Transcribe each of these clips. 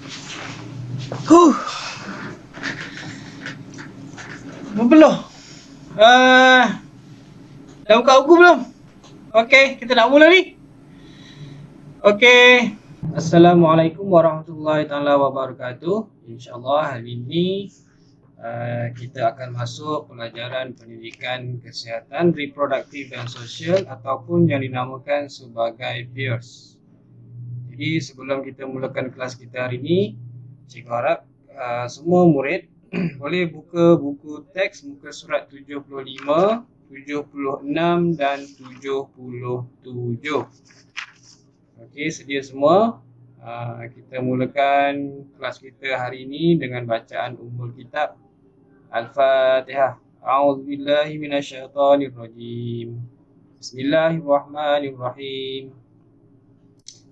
Huh. Belum. Dah buka buku belum? Okey, kita nak mula ni. Okey. Assalamualaikum warahmatullahi taala wabarakatuh. InsyaAllah hari ini kita akan masuk pelajaran pendidikan kesihatan reproduktif dan sosial ataupun yang dinamakan sebagai PIRS. Jadi sebelum kita mulakan kelas kita hari ini, cikgu harap semua murid boleh buka buku teks muka surat 75, 76 dan 77. Okey, sedia semua? Kita mulakan kelas kita hari ini dengan bacaan ummul kitab. Al-Fatihah. A'udzubillahi minasyaitonirrajim. Bismillahirrahmanirrahim.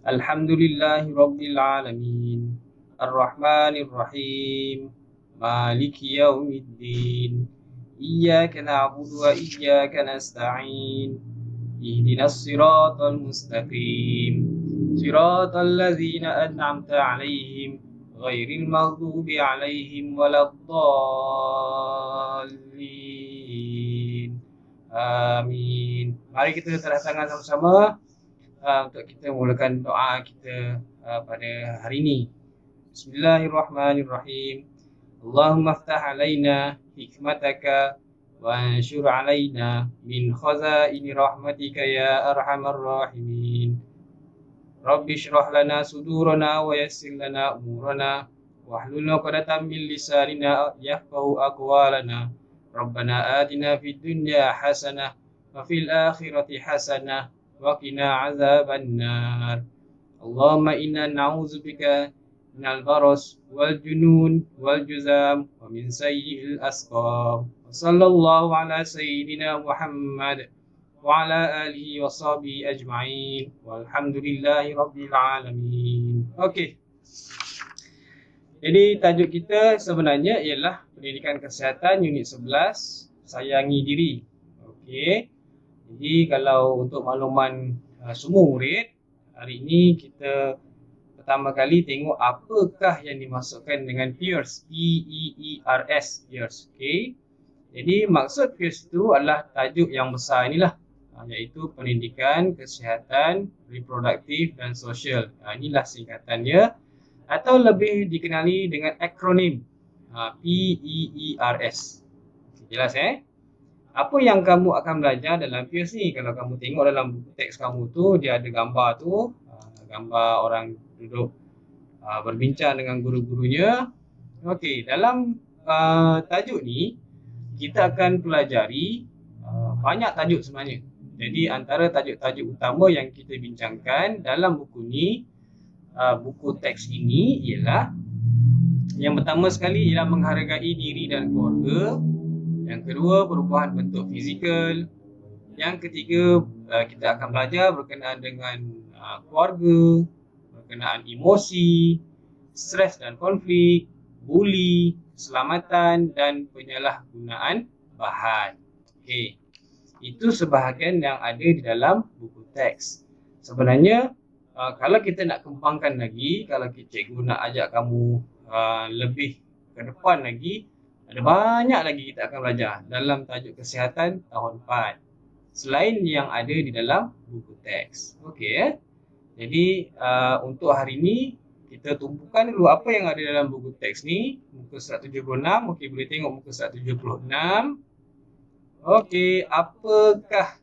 Alhamdulillahi rabbil alamin. Ar-Rahmanir-Rahim. Maliki yaumiddin. Iyyaka na'budu wa iyyaka nasta'in. Ihdinas siratal mustaqim. Siratal ladzina an'amta 'alaihim ghairil maghdubi 'alaihim waladdallin. Amin. Mari kita serah tangan sama-sama untuk kita mulakan doa kita pada hari ini. Bismillahirrahmanirrahim. Allahumma aftah alaina hikmataka wa anshur alaina min khazaini rahmatika ya arhamar rahimin. Rabbi shrah lana sudurana wa yassir lana umurana wahlul 'uqdatam min lisanina yafqahu aqwalana. Rabbana atina fid dunya hasanah wa fil akhirati hasanah wa qina azabannar. Allahumma inna na'udzubika minal baras wal junun wal juzam wa min sayyi'il asqam. Wa sallallahu ala sayyidina Muhammad wa ala alihi wa sahbihi ajma'in. Walhamdulillahi rabbil alamin. Okey. Jadi tajuk kita sebenarnya ialah pendidikan kesihatan unit 11, sayangi diri. Okey. Jadi kalau untuk makluman semua murid, hari ini kita pertama kali tengok apakah yang dimasukkan dengan PIRS, P-E-E-R-S, PIRS. Okay. Jadi maksud PIRS itu adalah tajuk yang besar inilah, iaitu pendidikan kesihatan reproduktif dan sosial. Inilah singkatannya atau lebih dikenali dengan akronim PEERS. Jelas Apa yang kamu akan belajar dalam PIRS ni? Kalau kamu tengok dalam buku teks kamu tu, dia ada gambar tu, gambar orang duduk berbincang dengan guru-gurunya. Okey, dalam tajuk ni kita akan pelajari banyak tajuk sebenarnya. Jadi antara tajuk-tajuk utama yang kita bincangkan dalam buku ni, buku teks ini ialah yang pertama sekali ialah menghargai diri dan keluarga. Yang kedua, perubahan bentuk fizikal. Yang ketiga, kita akan belajar berkenaan dengan keluarga, berkenaan emosi, stres dan konflik, buli, keselamatan dan penyalahgunaan bahan. Okey. Itu sebahagian yang ada di dalam buku teks. Sebenarnya kalau kita nak kembangkan lagi, kalau cikgu nak ajak kamu lebih ke depan lagi, ada banyak lagi kita akan belajar dalam tajuk kesihatan tahun 4 selain yang ada di dalam buku teks. Okey Jadi untuk hari ini kita tumpukan dulu apa yang ada dalam buku teks ni, muka surat 76. Okey, boleh tengok muka surat 76. Okey, apakah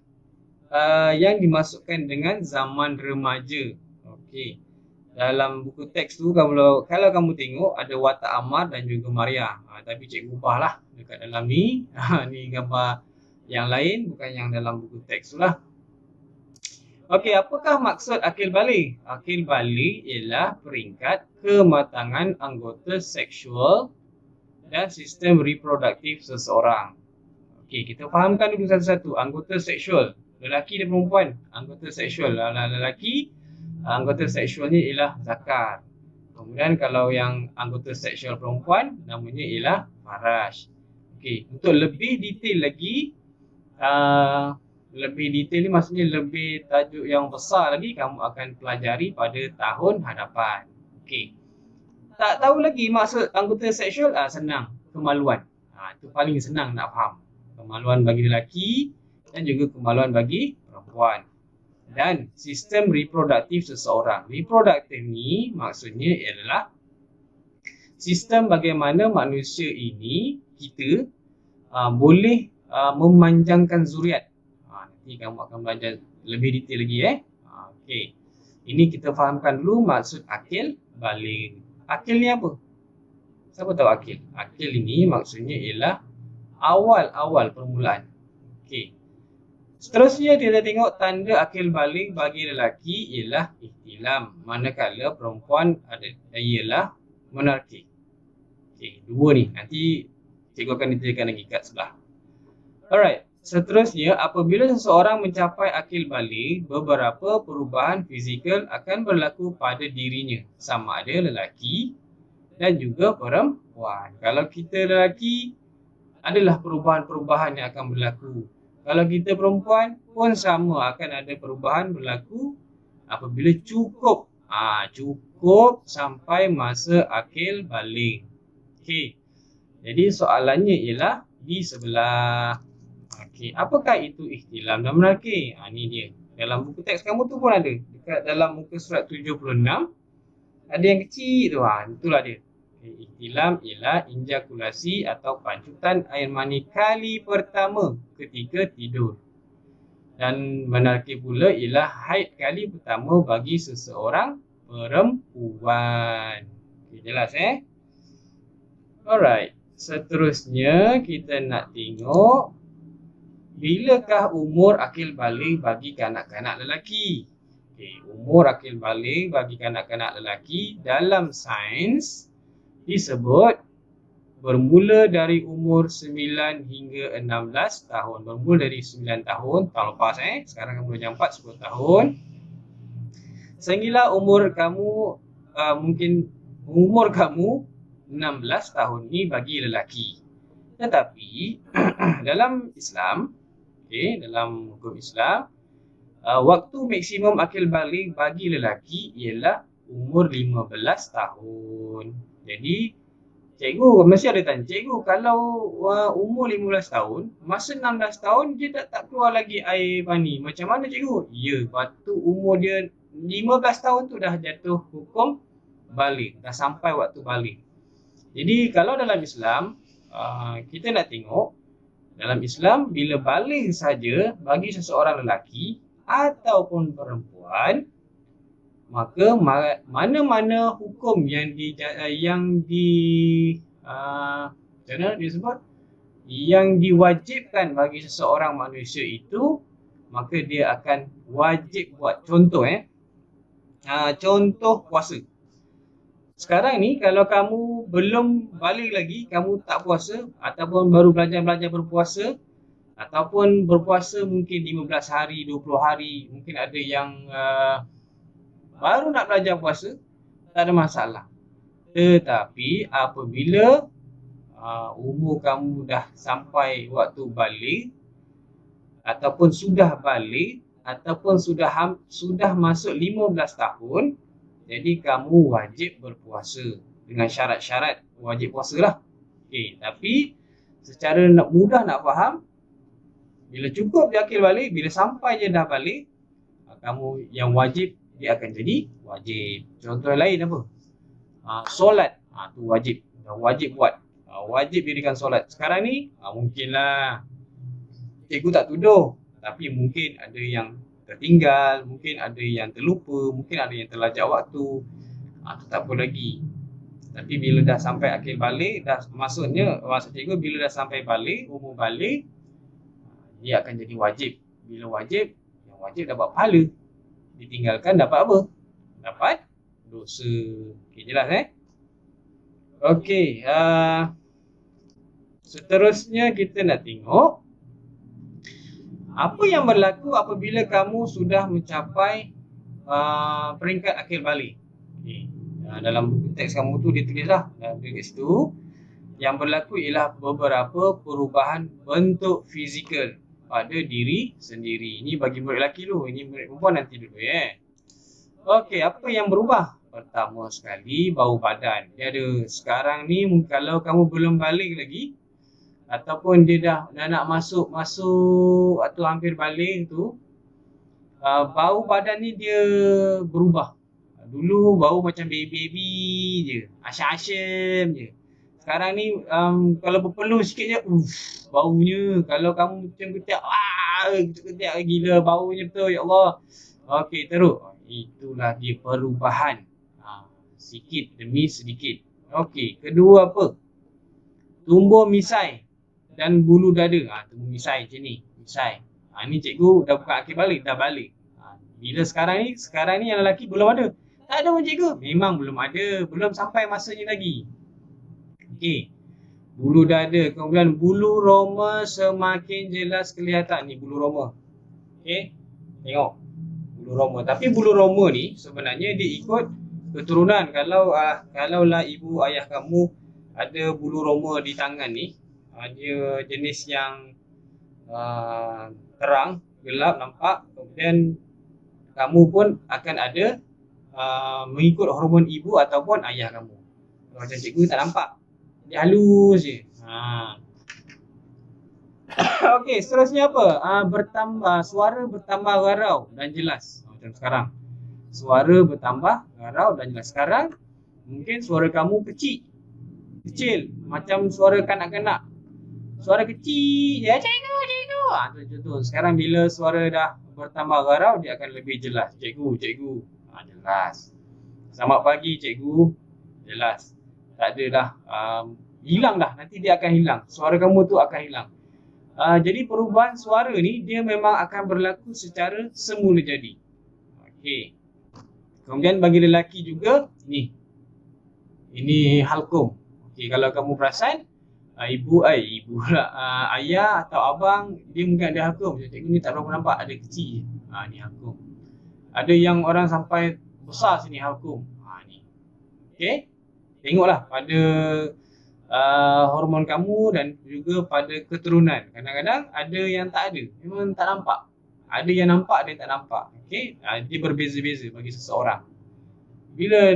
yang dimasukkan dengan zaman remaja? Okey. Dalam buku teks tu kalau kamu tengok ada watak Ammar dan juga Maria. Tapi cikgu ubahlah dekat dalam ni. Ni gambar yang lain bukan yang dalam buku teks tu lah. Okey, apakah maksud akil balik? Akil balik ialah peringkat kematangan anggota seksual dan sistem reproduktif seseorang. Okey, kita fahamkan dulu satu-satu. Anggota seksual, lelaki dan perempuan. Anggota seksual, lelaki, anggota seksualnya ialah zakar. Kemudian kalau yang anggota seksual perempuan, namanya ialah faraj. Okey, untuk lebih detail lagi, lebih detail ni maksudnya lebih tajuk yang besar lagi, kamu akan pelajari pada tahun hadapan. Okey. Tak tahu lagi maksud anggota seksual, senang. Kemaluan. Itu paling senang nak faham. Kemaluan bagi lelaki dan juga kemaluan bagi perempuan. Dan sistem reproduktif seseorang. Reproduktif ni maksudnya ialah sistem bagaimana manusia ini, kita boleh memanjangkan zuriat. Nanti kamu akan belajar lebih detail lagi. Okey. Ini kita fahamkan dulu maksud akil baligh. Akil ni apa? Siapa tahu akil? Akil ini maksudnya ialah awal-awal permulaan. Okey. Seterusnya kita tengok tanda akil baligh bagi lelaki ialah ihtilam, manakala perempuan ialah menarki. Okey, dua ni. Nanti cikgu akan detailkan lagi kat sebelah. Alright. Seterusnya, apabila seseorang mencapai akil baligh, beberapa perubahan fizikal akan berlaku pada dirinya, sama ada lelaki dan juga perempuan. Kalau kita lelaki, adalah perubahan-perubahan yang akan berlaku. Kalau kita perempuan pun sama, akan ada perubahan berlaku apabila cukup sampai masa akil baligh. Okey. Jadi soalannya ialah di sebelah. Okey, apakah itu ihtilam dan menarki? Ni dia. Dalam buku teks kamu tu pun ada. Dekat dalam muka surat 76 ada yang kecil tu. Itulah dia. Ihtilam ialah injakulasi atau pancutan air mani kali pertama ketika tidur. Dan menarki pula ialah haid kali pertama bagi seseorang perempuan. Okay, jelas Alright. Seterusnya kita nak tengok bilakah umur akil baligh bagi kanak-kanak lelaki. Okay, umur akil baligh bagi kanak-kanak lelaki dalam sains disebut bermula dari umur 9 hingga 16 tahun. Bermula dari 9 tahun, tahun lepas sekarang kamu dah nyampat 10 tahun. Sehinggalah umur kamu mungkin umur kamu 16 tahun ni bagi lelaki. Tetapi dalam Islam, dalam hukum Islam, waktu maksimum akil baligh bagi lelaki ialah umur 15 tahun. Jadi, cikgu mesti ada tanya, cikgu kalau umur 15 tahun, masa 16 tahun dia tak keluar lagi air mani. Macam mana cikgu? Ya, waktu umur dia 15 tahun tu dah jatuh hukum baligh, dah sampai waktu baligh. Jadi, kalau dalam Islam, kita nak tengok, dalam Islam, bila baligh saja bagi seseorang lelaki ataupun perempuan, maka mana-mana hukum yang diwajibkan bagi seseorang manusia itu, maka dia akan wajib buat. Contoh contoh puasa. Sekarang ni kalau kamu belum baligh lagi, kamu tak puasa ataupun baru belajar berpuasa, ataupun berpuasa mungkin 15 hari, 20 hari, mungkin ada yang baru nak belajar puasa, tak ada masalah. Tetapi apabila umur kamu dah sampai waktu baligh, ataupun sudah baligh, ataupun sudah masuk 15 tahun, jadi kamu wajib berpuasa dengan syarat-syarat wajib puasa lah. Okay, tapi secara mudah nak faham, bila cukup dia akil baligh, bila sampai je dah baligh, kamu yang wajib dia akan jadi wajib. Contoh lain apa? Solat, tu wajib. Wajib buat. Wajib dirikan solat. Sekarang ni, mungkinlah cikgu tak tuduh, tapi mungkin ada yang tertinggal, mungkin ada yang terlupa, mungkin ada yang terlajak waktu. Tu tak apa lagi. Tapi bila dah sampai akil baligh, maksud cikgu bila dah sampai baligh, umur baligh, dia akan jadi wajib. Bila wajib, yang wajib dapat pahala. Ditinggalkan dapat apa? Dapat dosa. Okey, jelas Okey, seterusnya kita nak tengok apa yang berlaku apabila kamu sudah mencapai peringkat akil baligh. Okay. Dalam buku teks kamu tu dia tulis lah, kat situ yang berlaku ialah beberapa perubahan bentuk fizikal pada diri sendiri. Ini bagi murid lelaki dulu, ini murid perempuan nanti dulu Okey, apa yang berubah? pertama sekali bau badan. Dia ada sekarang ni kalau kamu belum balik lagi ataupun dia dah nak masuk atau hampir balik tu, bau badan ni dia berubah. Dulu bau macam baby je, asyam-asyam je. Sekarang ni kalau berpeluh sikit je, baunya. Kalau kamu ketiak, ketiak gila baunya betul, ya Allah. Okey, teruk. Itulah dia perubahan. Sikit demi sedikit. Okey, kedua apa? Tumbuh misai dan bulu dada. Tumbuh misai macam ni, misai. Ni cikgu dah buka akhir balik, dah balik. Bila sekarang ni yang lelaki belum ada. Tak ada pun cikgu. Memang belum ada, belum sampai masanya lagi. Okey. Bulu dada, kemudian bulu roma semakin jelas kelihatan ni bulu roma. Okey. Tengok bulu roma. Tapi bulu roma ni sebenarnya dia ikut keturunan. Kalaulah ibu ayah kamu ada bulu roma di tangan ni, dia jenis yang terang, gelap nampak, kemudian kamu pun akan ada mengikut hormon ibu ataupun ayah kamu. Macam cikgu tak nampak, dia halus je. Okey, seterusnya apa? Suara bertambah garau dan jelas. Macam sekarang, suara bertambah garau dan jelas. Sekarang mungkin suara kamu kecil, macam suara kanak-kanak. Suara kecil je, cikgu. Contoh. Sekarang bila suara dah bertambah garau, dia akan lebih jelas. Cikgu. Jelas. Selamat pagi, cikgu. Jelas. Tak ada dah. Hilang dah. Nanti dia akan hilang. Suara kamu tu akan hilang. Jadi perubahan suara ni, dia memang akan berlaku secara semula jadi. Okey. Kemudian bagi lelaki juga, ni. Ini halkum. Okey, kalau kamu perasan, ayah atau abang, dia mungkin ada halkum. Cikgu ni tak berapa nampak, ada kecil. Ni halkum. Ada yang orang sampai besar sini halkum. Ni. Okey. Tengoklah pada hormon kamu dan juga pada keturunan. Kadang-kadang ada yang tak ada, memang tak nampak. Ada yang nampak, ada yang tak nampak. Okey. Dia berbeza-beza bagi seseorang. Bila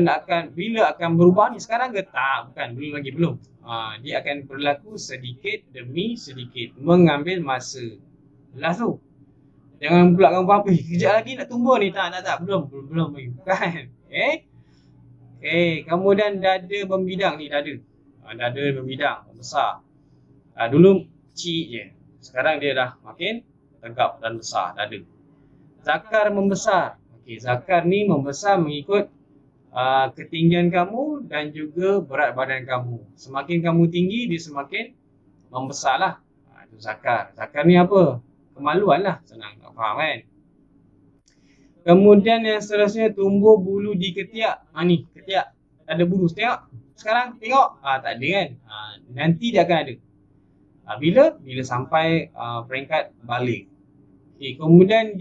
akan berubah ni sekarang ke? Tak, bukan, belum. Dia akan berlaku sedikit demi sedikit, mengambil masa. Jelas tu. Jangan pula kamu faham, kejap lagi nak tumbuh ni. Tak, belum lagi. Bukan. Kemudian dada membidang ni, dada membidang, besar. Dulu kecil je. Sekarang dia dah makin tegap dan besar, dada. Zakar membesar. Zakar ni membesar mengikut ketinggian kamu dan juga berat badan kamu. Semakin kamu tinggi, dia semakin membesarlah. Itu zakar. Zakar ni apa? Kemaluan lah, senang nak faham kan. Kemudian yang seterusnya, tumbuh bulu di ketiak. Ni ketiak ada bulu. Tengok sekarang, tengok. Tak ada kan. Nanti dia akan ada. Bila sampai peringkat balik. Kemudian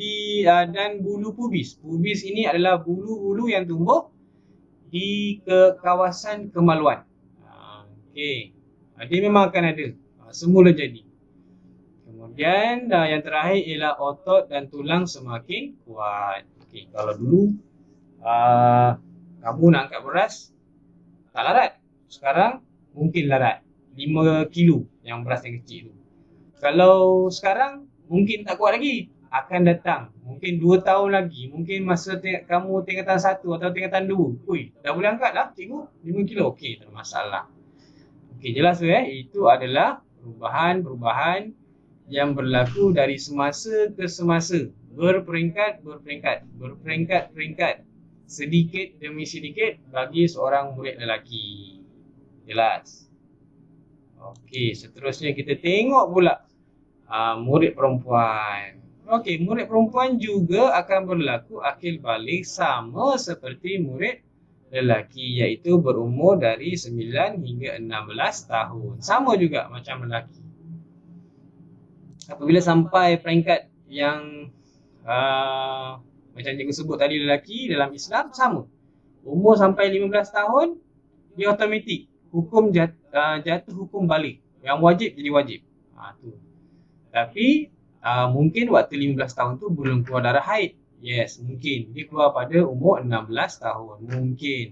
dan bulu pubis. Pubis ini adalah bulu-bulu yang tumbuh di kawasan kemaluan. Dia memang akan ada. Semula jadi. Kemudian yang terakhir ialah otot dan tulang semakin kuat. Kalau dulu kamu nak angkat beras, tak larat. Sekarang mungkin larat. 5 kilo yang beras yang kecil tu. Kalau sekarang mungkin tak kuat lagi. Akan datang. Mungkin 2 tahun lagi. Mungkin masa kamu tingkatan 1 atau tingkatan 2. Dah boleh angkat dah cikgu. 5 kilo. Okey, tak ada masalah. Jelas tu Itu adalah perubahan yang berlaku dari semasa ke semasa, berperingkat, sedikit demi sedikit bagi seorang murid lelaki. Jelas? Seterusnya kita tengok pula murid perempuan. Murid perempuan juga akan berlaku akil balik sama seperti murid lelaki, iaitu berumur dari 9 hingga 16 tahun. Sama juga macam lelaki. Apabila sampai peringkat yang macam cikgu sebut tadi, lelaki dalam Islam sama. Umur sampai 15 tahun, dia automatik hukum jatuh hukum balik. Yang wajib jadi wajib. Tu. Tapi mungkin waktu 15 tahun tu belum keluar darah haid. Yes, mungkin. Dia keluar pada umur 16 tahun. Mungkin.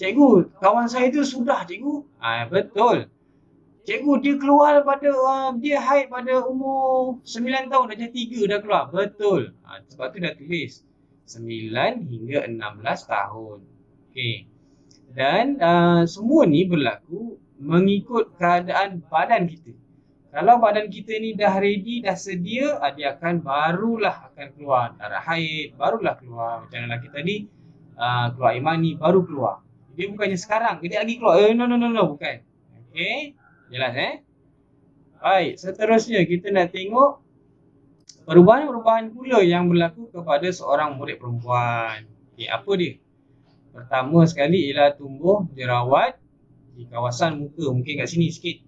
Cikgu, kawan saya tu sudah, cikgu. Betul. Cikgu, dia keluar pada, dia haid pada umur 9 tahun. Dah jadi 3 dah keluar. Betul. Sebab tu dah tulis 9 hingga 16 tahun. Okey. Dan semua ni berlaku mengikut keadaan badan kita. Kalau badan kita ni dah ready, dah sedia, dia akan barulah akan keluar darah haid, barulah keluar macam lelaki tadi, keluar air mani, baru keluar. Dia bukannya sekarang, dia lagi keluar. No, bukan. Okey, jelas Baik, seterusnya kita nak tengok perubahan-perubahan pula yang berlaku kepada seorang murid perempuan. Okey, apa dia? Pertama sekali ialah tumbuh jerawat di kawasan muka, mungkin kat sini sikit.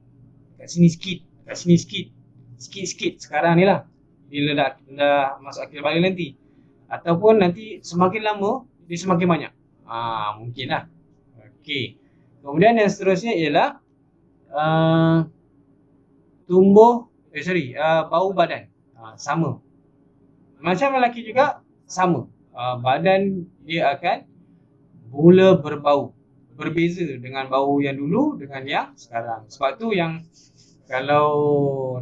Kat sini sikit. Kat sini sikit. Sikit-sikit sekarang ni lah. Bila dah masuk akhir balik nanti. Ataupun nanti semakin lama, dia semakin banyak. Mungkin lah. Okey. Kemudian yang seterusnya ialah bau badan. Sama. Macam lelaki juga, sama. Badan dia akan mula berbau. Berbeza dengan bau yang dulu dengan yang sekarang. Sebab tu yang kalau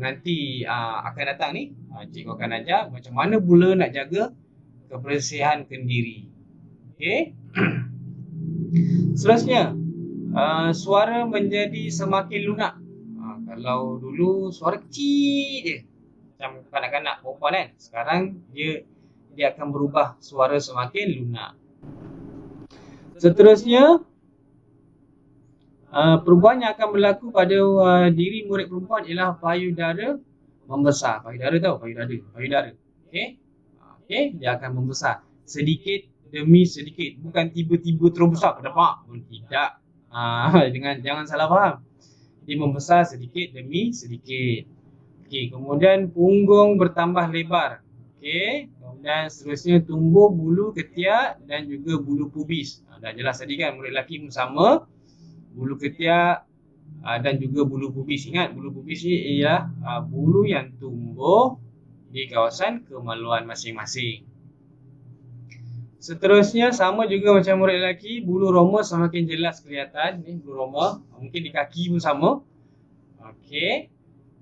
nanti akan datang ni, cikgu akan ajar macam mana pula nak jaga kebersihan kendiri. Okey. Seterusnya, suara menjadi semakin lunak. Kalau dulu suara kecil je, macam kanak-kanak perempuan kan. Sekarang dia akan berubah suara semakin lunak. Seterusnya, perubahan yang akan berlaku pada diri murid perempuan ialah payudara membesar. Payudara tahu? Payudara. Okey? Okey, dia akan membesar sedikit demi sedikit. Bukan tiba-tiba terus besar ke depan. Tidak. Jangan salah faham. Dia membesar sedikit demi sedikit. Okey, kemudian punggung bertambah lebar. Okey, kemudian seterusnya tumbuh bulu ketiak dan juga bulu pubis. Dah jelas tadi kan, murid lelaki pun sama. Bulu ketiak dan juga bulu pubis. Ingat, bulu pubis ni ialah bulu yang tumbuh di kawasan kemaluan masing-masing. Seterusnya sama juga macam murid lelaki, bulu roma semakin jelas kelihatan. Ni bulu roma, mungkin di kaki pun sama. Okey.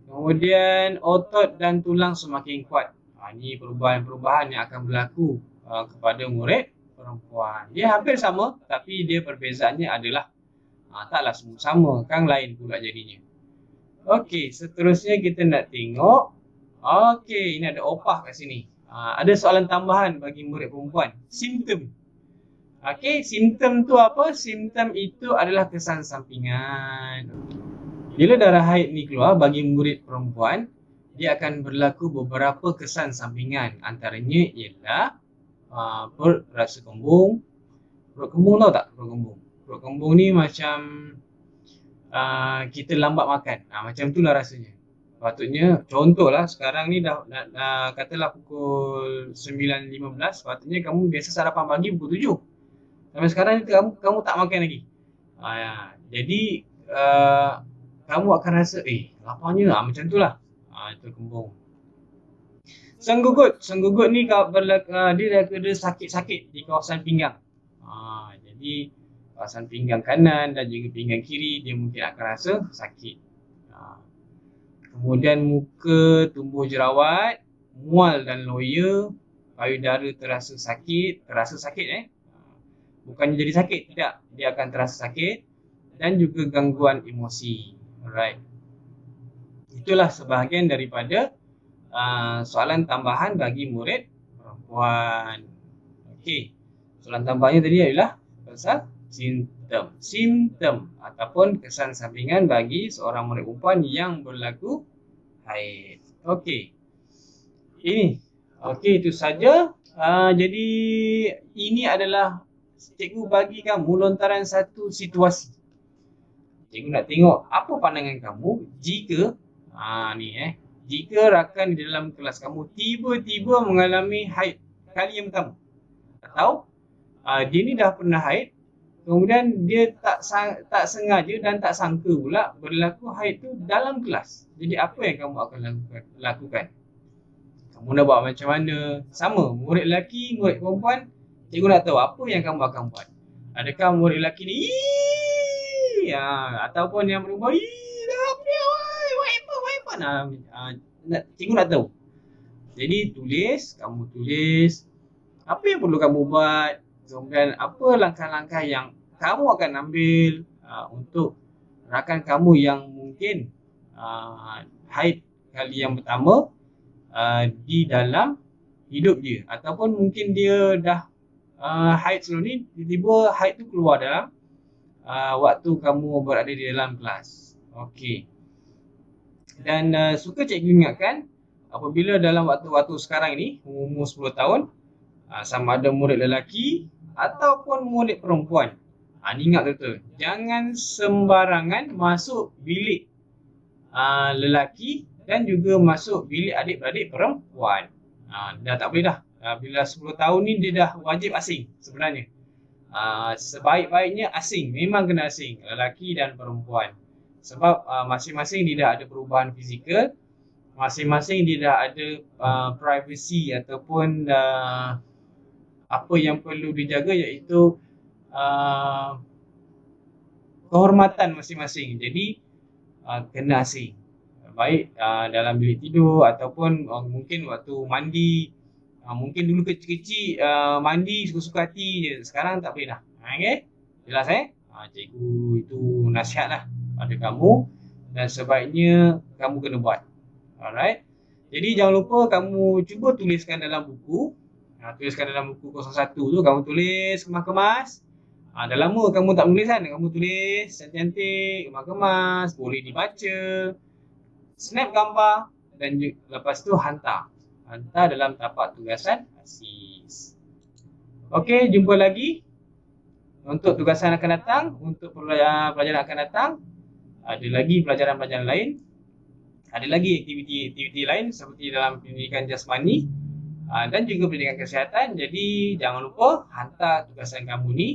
Kemudian otot dan tulang semakin kuat. Ini perubahan-perubahan yang akan berlaku kepada murid perempuan. Dia hampir sama, tapi dia perbezaannya adalah taklah semua sama, kan lain pula jadinya. Okey, seterusnya kita nak tengok. Okey, ini ada opah kat sini. Ada soalan tambahan bagi murid perempuan. Simptom. Okey, simptom tu apa? Simptom itu adalah kesan sampingan. Bila darah haid ni keluar bagi murid perempuan, dia akan berlaku beberapa kesan sampingan. Antaranya ialah perut rasa kembung. Perut kembung tahu tak? Perut kembung. Perut kembung ni macam kita lambat makan. Macam itulah rasanya. Patutnya, contohlah sekarang ni dah katalah pukul 9.15. Patutnya kamu biasa sarapan pagi pukul 7. Sampai sekarang ni kamu tak makan lagi. Jadi kamu akan rasa laparnya macam itulah. Itu kembung. Senggugut. Senggugut ni dia ada sakit-sakit di kawasan pinggang. Jadi kawasan pinggang kanan dan juga pinggang kiri dia mungkin akan rasa sakit. Kemudian muka tumbuh jerawat, mual dan loya, payudara terasa sakit. Bukannya jadi sakit, tidak. Dia akan terasa sakit dan juga gangguan emosi. Alright. Itulah sebahagian daripada soalan tambahan bagi murid perempuan. Okey. Soalan tambahannya tadi adalah pasal simptom ataupun kesan sampingan bagi seorang murid perempuan yang berlaku haid. Okey. Itu saja. Jadi ini adalah cikgu bagi kamu lontaran satu situasi. Cikgu nak tengok apa pandangan kamu jika jika rakan di dalam kelas kamu tiba-tiba mengalami haid kali yang pertama. Atau dia ni dah pernah haid, kemudian dia tak sengaja dan tak sangka pula berlaku haid tu dalam kelas. Jadi apa yang kamu akan lakukan? kamu nak buat macam mana. Sama, murid lelaki, murid perempuan, cikgu nak tahu apa yang kamu akan buat. Adakah murid lelaki ni ataupun yang perempuan apa dia, buat apa. Cikgu nak tahu. Jadi kamu tulis apa yang perlu kamu buat, kemudian apa langkah-langkah yang kamu akan ambil untuk rakan kamu yang mungkin haid kali yang pertama di dalam hidup dia, ataupun mungkin dia dah haid sebelum ni, tiba-tiba haid tu keluar dalam waktu kamu berada di dalam kelas. Okey. Dan suka cikgu ingatkan, apabila dalam waktu-waktu sekarang ini, umur 10 tahun, sama ada murid lelaki ataupun murid perempuan, ni ingat betul, jangan sembarangan masuk bilik lelaki dan juga masuk bilik adik-beradik perempuan. Dah tak boleh dah. Bila 10 tahun ni dia dah wajib asing sebenarnya. Sebaik-baiknya asing, memang kena asing, lelaki dan perempuan. Sebab masing-masing dia dah ada perubahan fizikal, masing-masing dia dah ada privacy ataupun apa yang perlu dijaga, iaitu kehormatan masing-masing. Jadi kena asing. Baik dalam bilik tidur ataupun mungkin waktu mandi. Mungkin dulu kecil-kecil mandi suka-suka hati je. Sekarang tak boleh dah. Okay? Jelas cikgu itu nasihat lah pada kamu, dan sebaiknya kamu kena buat. Alright. Jadi jangan lupa kamu cuba tuliskan dalam buku. Tuliskan dalam buku 01 tu, kamu tulis kemas-kemas. Dah lama kamu tak menulis kan, kamu tulis cantik-cantik, kemas-kemas, boleh dibaca, snap gambar, dan lepas tu hantar dalam tapak tugasan ASIS. Okey, jumpa lagi untuk tugasan akan datang. Untuk pelajaran akan datang, ada lagi pelajaran-pelajaran lain, ada lagi aktiviti-aktiviti lain seperti dalam pendidikan jasmani dan juga pendidikan kesihatan. Jadi jangan lupa hantar tugasan kamu ni.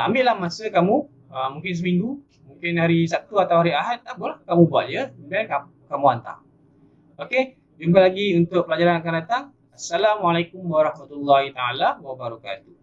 Ambillah masa kamu, mungkin seminggu, mungkin hari Sabtu atau hari Ahad, tak apalah, kamu buat je dan kamu hantar. Okey, jumpa lagi untuk pelajaran akan datang. Assalamualaikum warahmatullahi taala wabarakatuh.